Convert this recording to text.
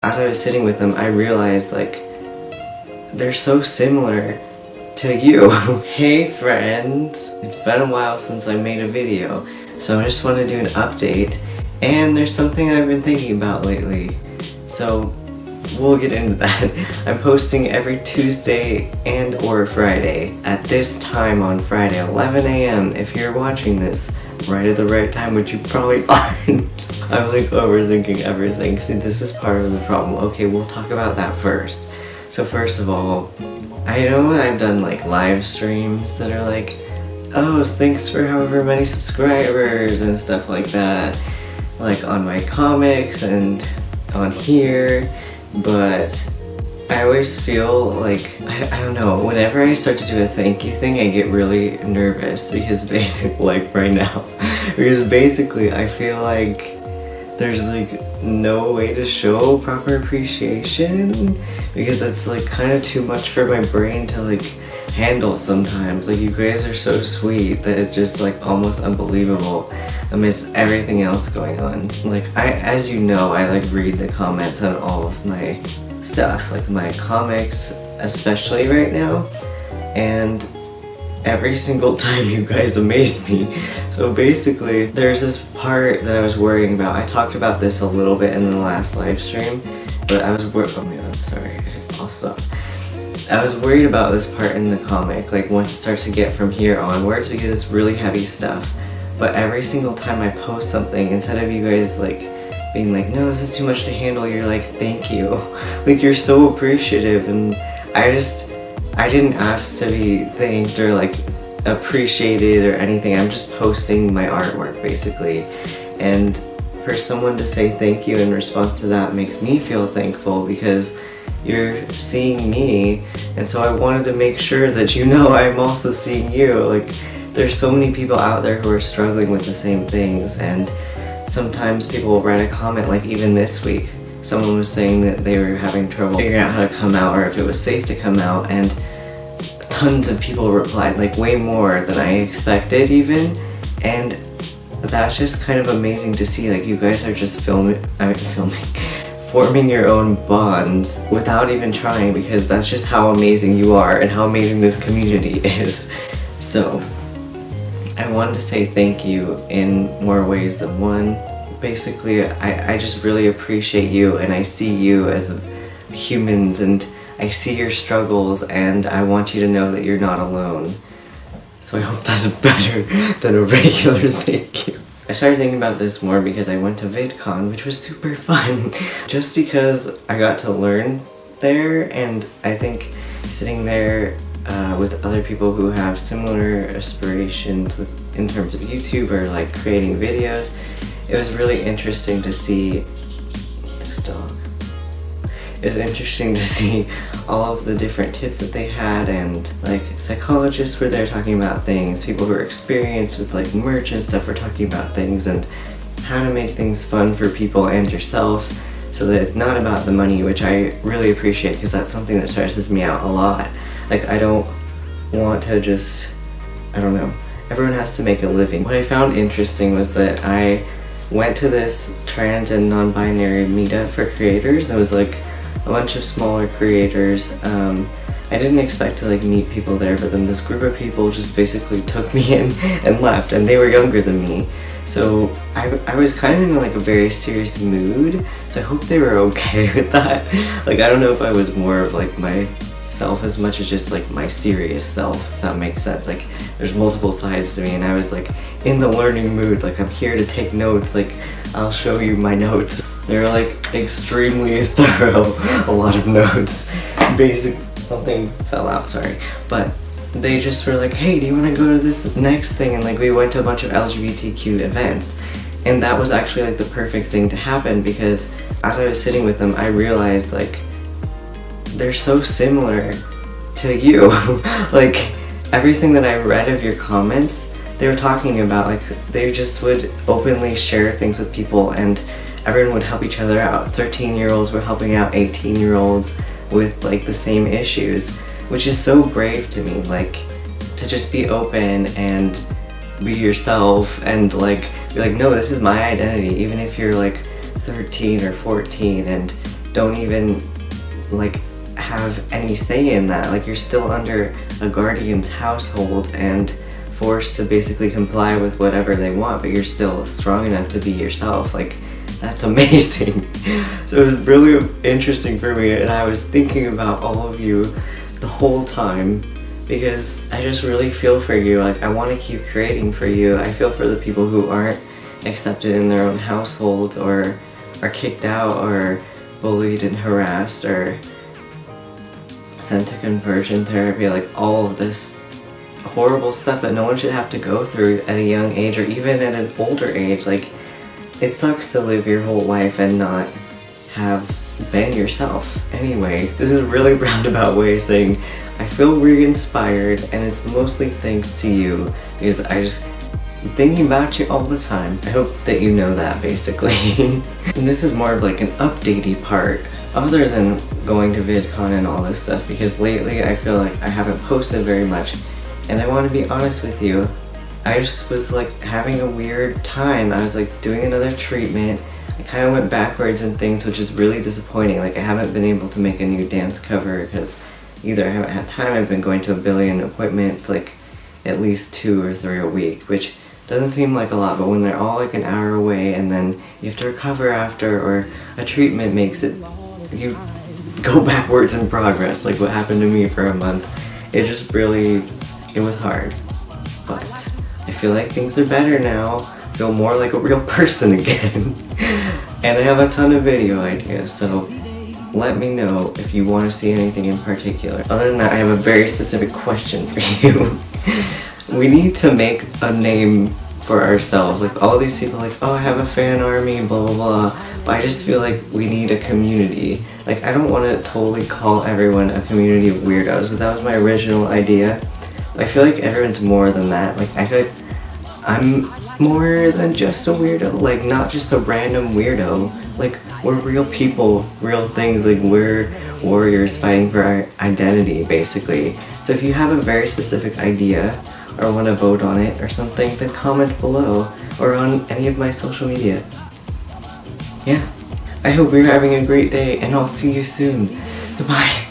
as I was sitting with them, I realized like they're so similar to you. Hey friends, it's been a while since I made a video, so I just want to do an update, and there's something I've been thinking about lately, so we'll get into that. I'm posting every Tuesday and or Friday at this time on Friday, 11 a.m. If you're watching this right at the right time, which you probably aren't. I'm like overthinking everything. See, this is part of the problem. Okay, we'll talk about that first. So first of all, I know I've done like live streams that are like, oh, thanks for however many subscribers and stuff like that, like on my comics and on here. But I always feel like, I don't know, whenever I start to do a thank you thing, I get really nervous because basically, like right now, because basically I feel like there's like no way to show proper appreciation, because that's like kind of too much for my brain to like handle sometimes. Like, you guys are so sweet that it's just like almost unbelievable amidst everything else going on. Like, as you know, I like read the comments on all of my stuff, like my comics especially right now, and every single time you guys amaze me. So basically, there's this part that I was worrying about. I talked about this a little bit in the last live stream, but I was oh my god, I'm sorry, I'll stop. I was worried about this part in the comic, like once it starts to get from here onwards, because it's really heavy stuff. But every single time I post something, instead of you guys like being like, no, this is too much to handle, you're like, thank you. Like, you're so appreciative, and I didn't ask to be thanked or like appreciated or anything. I'm just posting my artwork basically, and for someone to say thank you in response to that makes me feel thankful, because you're seeing me, and so I wanted to make sure that you know I'm also seeing you. Like, there's so many people out there who are struggling with the same things, and sometimes people will write a comment, like even this week, someone was saying that they were having trouble figuring out how to come out, or if it was safe to come out, and tons of people replied, like way more than I expected even, and that's just kind of amazing to see. Like, you guys are just forming your own bonds without even trying, because that's just how amazing you are and how amazing this community is. So I wanted to say thank you in more ways than one. Basically, I just really appreciate you, and I see you as humans, and I see your struggles, and I want you to know that you're not alone. So I hope that's better than a regular thank you. I started thinking about this more because I went to VidCon, which was super fun. Just because I got to learn there, and I think sitting there with other people who have similar aspirations in terms of YouTube or like creating videos, it was really interesting to see this dog. It was interesting to see all of the different tips that they had, and like psychologists were there talking about things, people who are experienced with like merch and stuff were talking about things, and how to make things fun for people and yourself so that it's not about the money, which I really appreciate, because that's something that stresses me out a lot. Like, I don't want to just, I don't know, everyone has to make a living. What I found interesting was that I went to this trans and non-binary meetup for creators. There was like a bunch of smaller creators. I didn't expect to like meet people there, but then this group of people just basically took me in and left, and they were younger than me. So I was kind of in like a very serious mood, so I hope they were okay with that. Like, I don't know if I was more of like myself as much as just like my serious self, if that makes sense. Like, there's multiple sides to me, and I was like in the learning mood, like I'm here to take notes, like I'll show you my notes. They're like extremely thorough, a lot of notes. Something fell out, sorry. But they just were like, hey, do you want to go to this next thing? And like, we went to a bunch of LGBTQ events. And that was actually like the perfect thing to happen, because as I was sitting with them, I realized like, they're so similar to you. Like, everything that I read of your comments, they were talking about, like, they just would openly share things with people, and everyone would help each other out. 13-year-olds were helping out 18-year-olds with like the same issues, which is so brave to me. Like, to just be open and be yourself, and like be like, no, this is my identity, even if you're like 13 or 14, and don't even like have any say in that. Like, you're still under a guardian's household and forced to basically comply with whatever they want, but you're still strong enough to be yourself. Like, that's amazing. So it was really interesting for me, and I was thinking about all of you the whole time because I just really feel for you. Like, I want to keep creating for you. I feel for the people who aren't accepted in their own households, or are kicked out, or bullied and harassed, or sent to conversion therapy. Like, all of this horrible stuff that no one should have to go through at a young age, or even at an older age. Like, it sucks to live your whole life and not have been yourself. Anyway, this is a really roundabout way of saying I feel re-inspired, and it's mostly thanks to you, because I'm thinking about you all the time. I hope that you know that, basically. And this is more of like an updatey part, other than going to VidCon and all this stuff, because lately I feel like I haven't posted very much, and I want to be honest with you. I just was like having a weird time. I was like doing another treatment. I kind of went backwards in things, which is really disappointing. Like, I haven't been able to make a new dance cover because either I haven't had time, I've been going to a billion appointments, like at least 2 or 3 a week, which doesn't seem like a lot, but when they're all like an hour away and then you have to recover after, or a treatment makes it, you go backwards in progress, like what happened to me for a month. It just really, it was hard, but I feel like things are better now. I feel more like a real person again. And I have a ton of video ideas, so let me know if you want to see anything in particular. Other than that, I have a very specific question for you. We need to make a name for ourselves. Like, all these people like, oh, I have a fan army, blah blah blah, but I just feel like we need a community. Like, I don't want to totally call everyone a community of weirdos, because that was my original idea. I feel like everyone's more than that. Like, I feel like I'm more than just a weirdo. Like, not just a random weirdo. Like, we're real people, real things. Like, we're warriors fighting for our identity, basically. So if you have a very specific idea, or want to vote on it or something, then comment below, or on any of my social media. Yeah. I hope you're having a great day, and I'll see you soon. Goodbye.